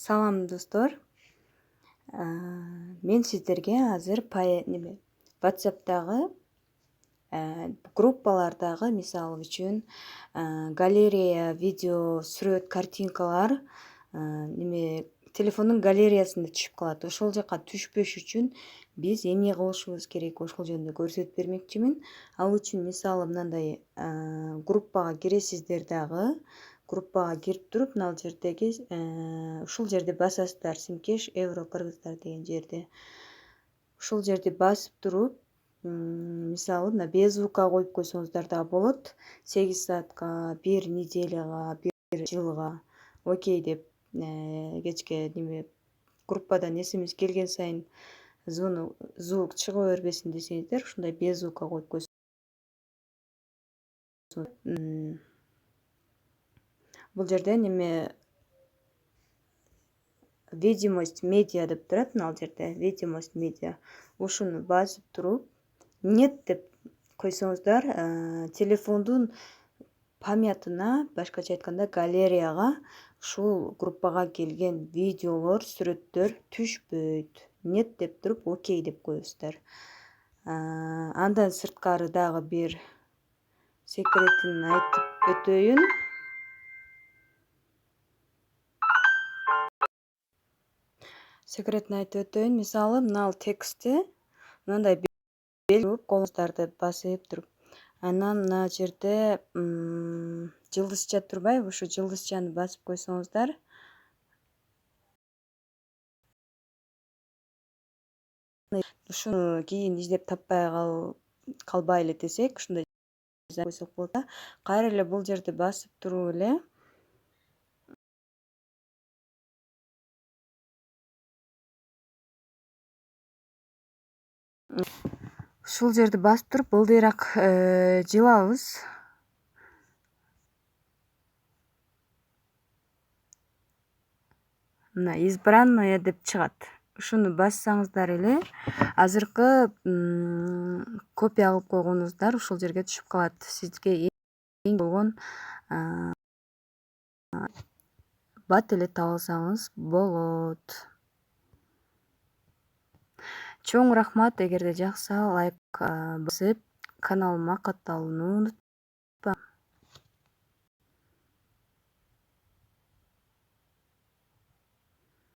Салам достор. Мен сиздерге азыр WhatsApp'тагы группалардагы мисалы үчүн галерея, видео, сүрөт, картинкалар телефондун галереясында түшүп калат. Ошол жака түшпөш үчүн биз эмне кылышыбыз керек, ошол жөнүндө көрсөтүп бермекчимин. Ал үчүн мисалы мындай группага киресиздер дагы. Группага кирип туруп, мына жердеги ушул жерде басасыздар, Симкеш Евро Кыргыздар деген жерде. Ушул жерди басып туруп, мисалы мына без звукка коюп койсоңуздар да болот. 8 саатка, 1 неделяга, 1 жылга окей деп кечке группадан смс келген сайын звук чыга бербесин десеңиздер, ушундай без звукка коюп койсоңуздар. Бул жерде видимость медиа деп турат, мына жерде видимость медиа. Ушуну басып туруп, нет деп койсоңуздар, телефондун памятына, башкача айтканда галереяга ушул группага келген видеолор, сүрөттөр түшпөйт. Нет деп туруп, окей деп коесуздар. Андан сырткары дагы бир секретин айтып өтөйүн. Мисалы, мына текстти мындай белгилеп колуңуздарды басып туруп, анан мына жерде жылдызча турбайбы, ушу жылдызчаны басып койсоңуздар, ушуну кийин издеп таппай калбайлы десек, ушундай койсок болот да. Кайра эле бул жерди басып туруп эле ушул жерди басып туруп ылдыйраак жылабыз. Мына избранное деп чыгат. Ушуну бассаңыздар эле азыркы копия кылып койгонуңуздар ушул жерге түшүп калат. Сизге эң болгон бат эле таба алсаңыз болот. Чоң рахмат. Эгерде жакса лайк басып, каналыма катталууну